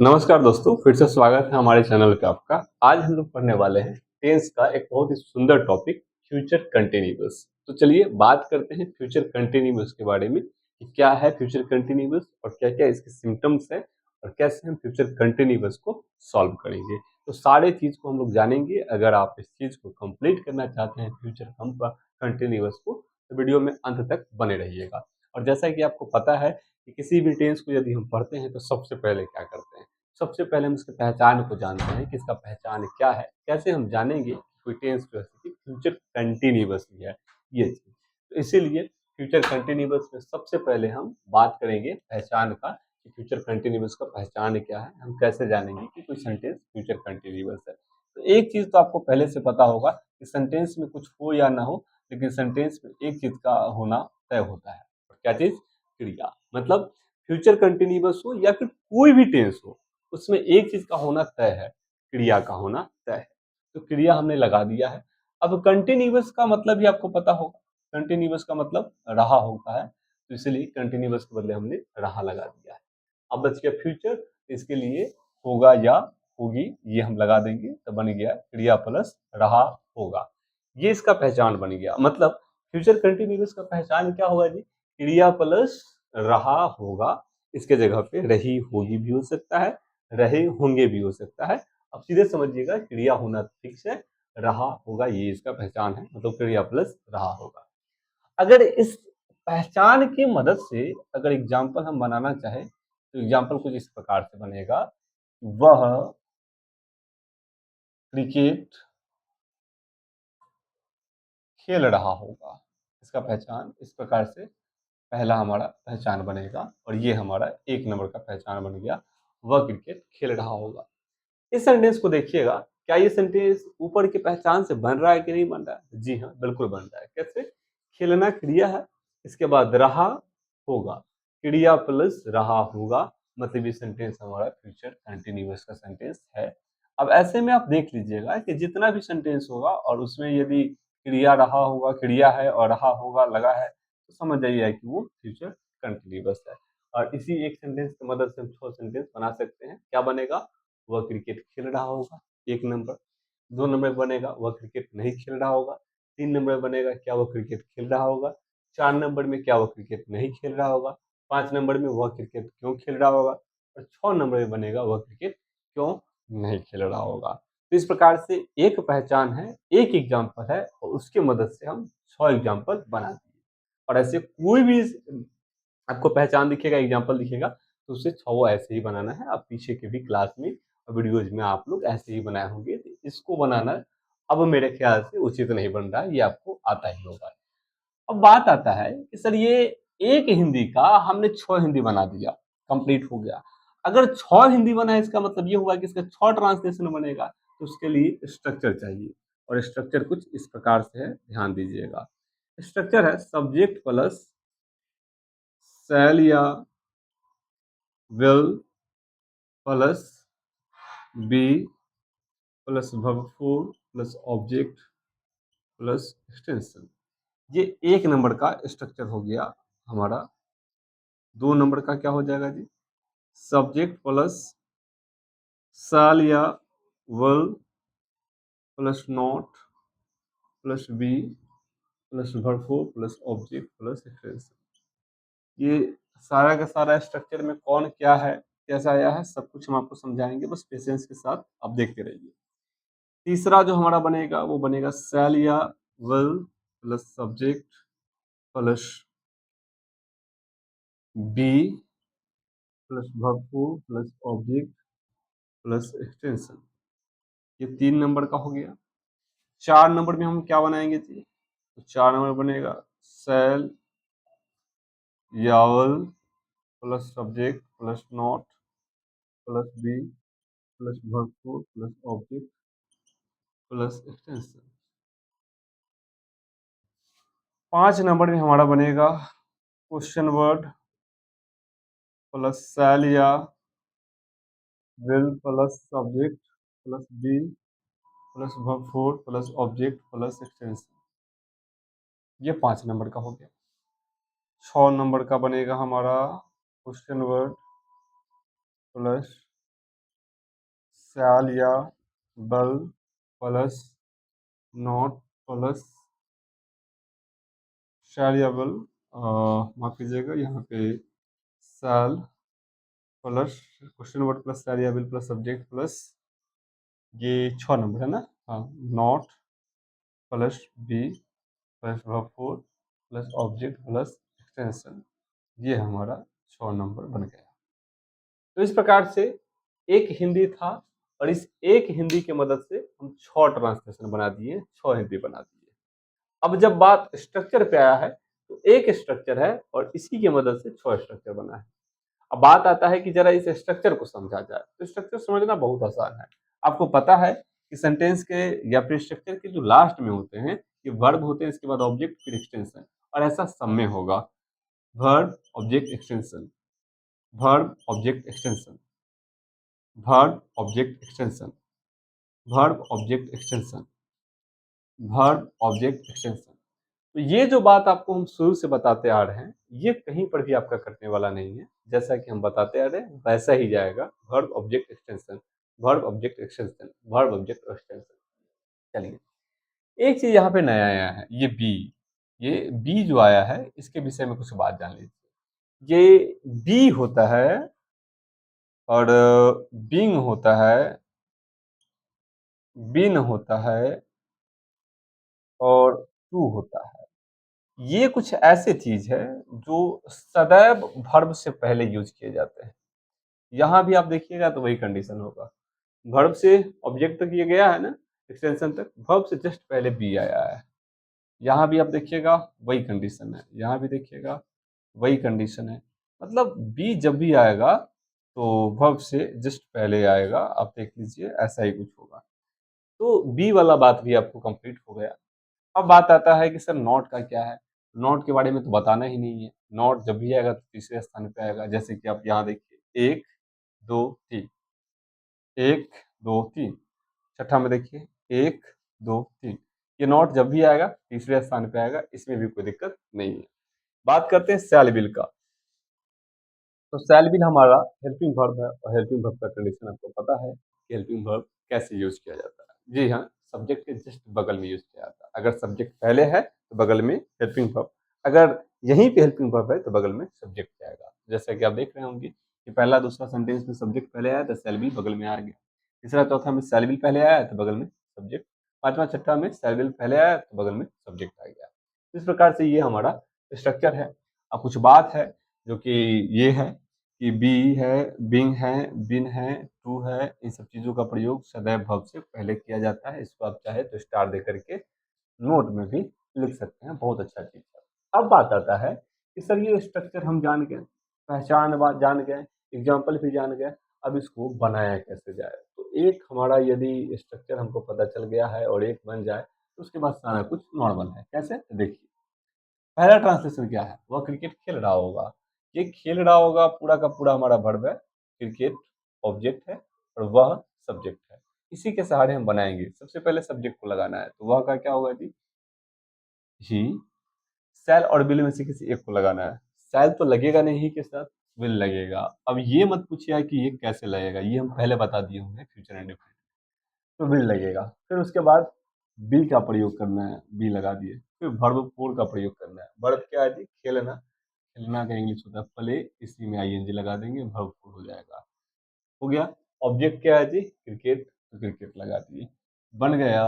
नमस्कार दोस्तों, फिर से स्वागत है हमारे चैनल पे आपका। आज हम लोग पढ़ने वाले हैं टेंस का एक बहुत ही सुंदर टॉपिक, फ्यूचर कंटिन्यूअस। तो चलिए बात करते हैं फ्यूचर कंटिन्यूअस के बारे में कि क्या है फ्यूचर कंटिन्यूअस और क्या-क्या इसके सिम्पटम्स हैं और कैसे हम फ्यूचर कंटिन्यूअस को सॉल्व करेंगे। तो सारे चीज़ को हम लोग जानेंगे। अगर आप इस चीज़ को कंप्लीट करना चाहते हैं फ्यूचर कंटिन्यूअस को, तो वीडियो में अंत तक बने रहिएगा। और जैसा कि आपको पता है कि किसी भी टेंस को यदि हम पढ़ते हैं तो सबसे पहले क्या करते हैं, सबसे पहले हम इसकी पहचान को जानते हैं कि इसका पहचान क्या है। कैसे हम जानेंगे कि कोई टेंस जो है फ्यूचर कंटिन्यूअस है, ये चीज। तो इसीलिए फ्यूचर कंटिन्यूअस में सबसे पहले हम बात करेंगे पहचान का कि फ्यूचर कंटिन्यूअस का पहचान क्या है, हम कैसे जानेंगे कि कोई सेंटेंस फ्यूचर कंटिन्यूअस है। तो एक चीज तो आपको पहले से पता होगा कि सेंटेंस में कुछ हो या ना हो, लेकिन सेंटेंस में एक चीज का होना तय होता है। और क्या चीज? क्रिया। मतलब फ्यूचर कंटिन्यूअस हो या फिर कोई भी टेंस हो, उसमें एक चीज का होना तय है, क्रिया का होना तय है। तो क्रिया हमने लगा दिया है। अब कंटिन्यूअस का मतलब भी आपको पता होगा, कंटिन्यूअस का मतलब रहा होता है, तो इसलिए कंटिन्यूअस के बदले हमने रहा लगा दिया है। अब बच गया फ्यूचर, इसके लिए होगा या होगी ये हम लगा देंगे, तो बन गया क्रिया प्लस रहा होगा। ये इसका पहचान बन गया। मतलब फ्यूचर कंटिन्यूअस का पहचान क्या होगा जी? क्रिया प्लस रहा होगा। इसके जगह पे रही होगी भी हो सकता है, रहे होंगे भी हो सकता है। अब सीधे समझिएगा, क्रिया होना फिक्स है, रहा होगा ये इसका पहचान है। मतलब क्रिया प्लस रहा होगा। अगर इस पहचान की मदद से अगर एग्जाम्पल हम बनाना चाहे तो एग्जाम्पल कुछ इस प्रकार से बनेगा, वह क्रिकेट खेल रहा होगा। इसका पहचान इस प्रकार से पहला हमारा पहचान बनेगा और ये हमारा एक नंबर का पहचान बन गया, वह क्रिकेट खेल रहा होगा। इस सेंटेंस को देखिएगा, क्या ये सेंटेंस ऊपर की पहचान से बन रहा है कि नहीं बन रहा है? जी हाँ, बिल्कुल बन रहा है। कैसे? खेलना क्रिया है, इसके बाद रहा होगा, क्रिया प्लस रहा होगा, मतलब ये सेंटेंस हमारा फ्यूचर कंटिन्यूअस का सेंटेंस है। अब ऐसे में आप देख लीजिएगा कि जितना भी सेंटेंस होगा और उसमें यदि क्रिया रहा होगा, क्रिया है और रहा होगा लगा है, तो समझ जाइए कि वो फ्यूचर कंटिन्यूअस है। और इसी एक सेंटेंस की मदद से हम 6 सेंटेंस बना सकते हैं। क्या बनेगा? वह क्रिकेट खेल रहा होगा, एक नंबर। 2 नंबर बनेगा वह क्रिकेट नहीं खेल रहा होगा। 3 नंबर बनेगा क्या वह क्रिकेट खेल रहा होगा। 4 नंबर में क्या वह क्रिकेट नहीं खेल रहा होगा। 5 नंबर में वह क्रिकेट क्यों खेल रहा होगा। और 6 नंबर में बनेगा वह क्रिकेट क्यों नहीं खेल रहा होगा। तो इस प्रकार से एक पहचान है, एक एग्जाम्पल है और उसके मदद से हम 6 एग्जाम्पल बना दिए। और ऐसे कोई भी आपको पहचान दिखेगा, एग्जाम्पल दिखेगा, तो उसे 6 ऐसे ही बनाना है। आप पीछे के भी क्लास में और वीडियोज में आप लोग ऐसे ही बनाए होंगे। तो इसको बनाना अब मेरे ख्याल से उचित नहीं बन रहा है, ये आपको आता ही होगा। अब बात आता है कि सर ये एक हिंदी का हमने 6 हिंदी बना दिया, कंप्लीट हो गया। अगर 6 हिंदी बना है, इसका मतलब ये हुआ कि इसका 6 ट्रांसलेशन बनेगा, तो उसके लिए स्ट्रक्चर चाहिए। और स्ट्रक्चर कुछ इस प्रकार से है, ध्यान दीजिएगा। स्ट्रक्चर है सब्जेक्ट प्लस शैल या will plus be plus verb four plus object plus extension. ये एक नंबर का स्ट्रक्चर हो गया हमारा। 2 नंबर का क्या हो जाएगा जी? सब्जेक्ट प्लस शैल या will plus not plus be plus verb four plus object plus extension. ये सारा का सारा स्ट्रक्चर में कौन क्या है, कैसा आया है, सब कुछ हम आपको समझाएंगे। बस पेशेंस के साथ आप देखते रहिए। तीसरा जो हमारा बनेगा वो बनेगा शैल या will plus subject plus be plus verb four plus object plus extension. ये 3 नंबर का हो गया। 4 नंबर में हम क्या बनाएंगे जी? तो 4 नंबर बनेगा शैल या will plus subject plus not plus be plus verb four plus object plus extension. 5 number में हमारा बनेगा क्वेश्चन वर्ड प्लस शैल या will plus subject plus be plus verb four plus object plus extension. ये 5 number का हो गया। 6 number का बनेगा हमारा क्वेश्चन वर्ड प्लस शैल या बल प्लस नॉट प्लस शैल या बल, माफ कीजिएगा यहाँ पे shall plus question word plus shall या बल प्लस सब्जेक्ट प्लस ये 6 नंबर है ना, हाँ, not plus be plus verb four plus object plus extension, ये हमारा 6 नंबर बन गया। तो इस प्रकार से एक हिंदी था और इस एक हिंदी की मदद से हम 6 ट्रांसलेशन बना दिए, 6 हिंदी बना दिए। अब जब बात स्ट्रक्चर पे आया है तो एक स्ट्रक्चर है और इसी की मदद से 6 स्ट्रक्चर बना है। अब बात आता है कि जरा इस स्ट्रक्चर को समझा जाए, तो स्ट्रक्चर समझना बहुत आसान है। आपको पता है कि सेंटेंस के या फिर स्ट्रक्चर के जो लास्ट में होते हैं ये वर्ब होते हैं, इसके बाद ऑब्जेक्ट फिर एक्सटेंशन, और ऐसा सब में होगा verb object extension, verb object extension, verb object extension, verb object extension, verb object extension. तो ये जो बात आपको हम शुरू से बताते आ रहे हैं ये कहीं पर भी आपका कटने वाला नहीं है। जैसा कि हम बताते आ रहे हैं वैसा ही जाएगा, verb object extension, verb object extension, verb object extension. चलिए, एक चीज यहाँ पे नया आया है, ये बी जो आया है इसके विषय में कुछ बात जान लीजिए। ये बी होता है और बिंग होता है, बिन होता है और टू होता है। ये कुछ ऐसे चीज है जो सदैव वर्ब से पहले यूज किए जाते हैं। यहाँ भी आप देखिएगा तो वही कंडीशन होगा, वर्ब से ऑब्जेक्ट तक ये गया है ना, एक्सटेंशन तक, वर्ब से जस्ट पहले बी आया है। यहाँ भी आप देखिएगा वही कंडीशन है, यहाँ भी देखिएगा वही कंडीशन है। मतलब बी जब भी आएगा तो वर्ब से जस्ट पहले आएगा, आप देख लीजिए ऐसा ही कुछ होगा। तो बी वाला बात भी आपको कंप्लीट हो गया। अब बात आता है कि सर नॉट का क्या है। नॉट के बारे में तो बताना ही नहीं है, नॉट जब भी आएगा तो तीसरे स्थान पे आएगा। जैसे कि आप यहाँ देखिए 1 2 3, 1 2 3, छठा में देखिए 1 2 3, ये नॉट जब भी आएगा तीसरे स्थान पे आएगा, इसमें भी कोई दिक्कत नहीं है। बात करते हैं शैल विल का। तो शैल विल हमारा हेल्पिंग वर्ब है और हेल्पिंग वर्ब का कंडीशन आपको पता है कि हेल्पिंग वर्ब कैसे यूज किया जाता है। जी हाँ, सब्जेक्ट के जस्ट बगल में यूज किया जाता है। अगर सब्जेक्ट पहले है तो बगल में हेल्पिंग वर्ब, अगर यहीं पे हेल्पिंग वर्ब है तो बगल में सब्जेक्ट जाएगा। जैसा कि आप देख रहे होंगे कि पहला दूसरा सेंटेंस में सब्जेक्ट पहले आया तो शैल विल बगल में आ गया, तीसरा चौथा में शैल विल पहले आया तो बगल में सब्जेक्ट, पांचवा छठा में शैल विल पहले आया तो बगल में सब्जेक्ट आ गया। इस प्रकार से ये हमारा स्ट्रक्चर है। अब कुछ बात है जो कि ये है कि बी है, बिंग है, बिन है, टू है, इन सब चीज़ों का प्रयोग सदैव वर्ब से पहले किया जाता है। इसको आप चाहे तो स्टार दे करके नोट में भी लिख सकते हैं, बहुत अच्छा चीज़ है। अब बात आता है कि सर ये स्ट्रक्चर हम जान गए, पहचान बात जान गए, एग्जाम्पल भी जान गए, अब इसको बनाया कैसे जाए। तो एक हमारा यदि स्ट्रक्चर हमको पता चल गया है और एक बन जाए तो उसके बाद सारा कुछ नॉर्मल है। कैसे, देखिए पहला ट्रांसलेशन क्या है, वह क्रिकेट खेल रहा होगा। ये खेल रहा होगा पूरा का पूरा हमारा वर्ब है, क्रिकेट ऑब्जेक्ट है और वह सब्जेक्ट है। इसी के सहारे हम बनाएंगे। सबसे पहले सब्जेक्ट को लगाना है तो वह का क्या होगा जी, ही। शैल और विल में से किसी एक को लगाना है। शैल तो लगेगा नहीं ही के साथ, विल लगेगा। अब ये मत पूछिए कि ये कैसे लगेगा, ये हम पहले बता दिए होंगे फ्यूचर एंड डिफिनिट। तो विल लगेगा, फिर उसके बाद बी का प्रयोग करना है, बी लगा दिए। फिर वर्ब फोर का प्रयोग करना है। वर्ब क्या है जी, खेलना, खेलना का इंग्लिश होता है प्ले, इसी में आईएनजी लगा देंगे, वर्ब फोर हो जाएगा। हो गया। ऑब्जेक्ट क्या है जी, क्रिकेट, तो क्रिकेट लगा दिए, बन गया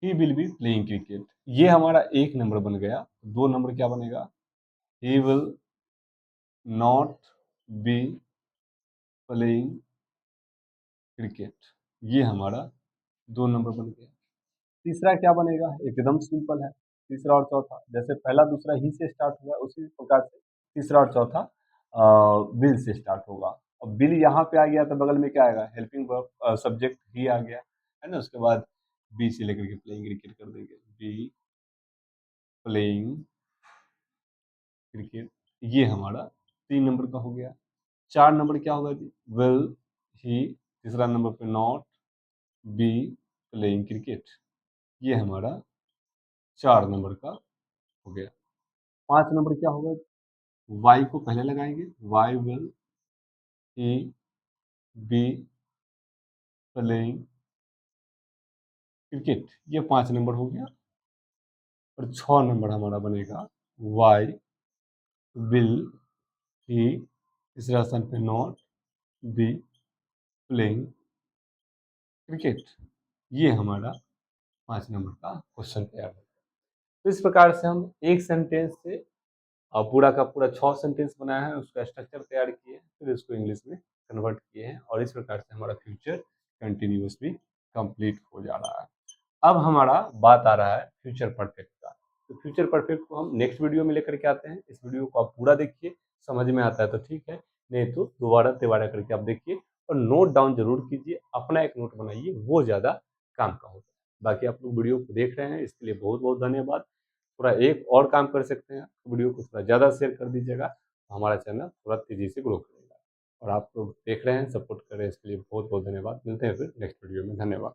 he will be playing cricket. ये हमारा एक नंबर बन गया। दो नंबर क्या बनेगा, he will not be playing cricket. ये हमारा दो नंबर बन गया। तीसरा क्या बनेगा, एकदम सिंपल है। तीसरा और चौथा जैसे पहला दूसरा ही से स्टार्ट हुआ उसी प्रकार से तीसरा और चौथा बिल से स्टार्ट होगा। अब बिल यहाँ पे आ गया तो बगल में क्या आएगा, हेल्पिंग वर्ब, सब्जेक्ट ही आ गया है ना। उसके बाद बी से लेकर के प्लेइंग क्रिकेट कर देंगे, बी प्लेइंग क्रिकेट। ये हमारा 3 नंबर का हो गया। 4 नंबर क्या होगा जी, विल ही, तीसरा नंबर पे नॉट बी प्लेइंग क्रिकेट। ये हमारा 4 नंबर का हो गया। 5 नंबर क्या होगा, वाई को पहले लगाएंगे, why will he be playing cricket, ये 5 नंबर हो गया। और 6 नंबर हमारा बनेगा वाई विल ही, तीसरा स्थान पे नॉट बी प्लेइंग क्रिकेट। ये हमारा 5 नंबर का क्वेश्चन तैयार होगा। तो इस प्रकार से हम एक सेंटेंस से पूरा का पूरा 6 सेंटेंस बनाया है, उसका स्ट्रक्चर तैयार किए हैं, फिर इसको इंग्लिश में कन्वर्ट किए हैं और इस प्रकार से हमारा फ्यूचर कंटिन्यूअस भी कंप्लीट हो जा रहा है। अब हमारा बात आ रहा है फ्यूचर परफेक्ट का। तो फ्यूचर परफेक्ट को हम नेक्स्ट वीडियो में लेकर के आते हैं। इस वीडियो को आप पूरा देखिए, समझ में आता है तो ठीक है, नहीं तो दोबारा तिबारा करके आप देखिए और नोट डाउन जरूर कीजिए, अपना एक नोट बनाइए, वो ज़्यादा काम का होता है। बाकी आप लोग वीडियो को देख रहे हैं, इसके लिए बहुत बहुत धन्यवाद। थोड़ा एक और काम कर सकते हैं, वीडियो को थोड़ा ज़्यादा शेयर कर दीजिएगा, तो हमारा चैनल थोड़ा तेज़ी से ग्रो करेगा। और आप लोग देख रहे हैं, सपोर्ट कर रहे हैं, इसके लिए बहुत बहुत धन्यवाद। मिलते हैं फिर नेक्स्ट वीडियो में। धन्यवाद।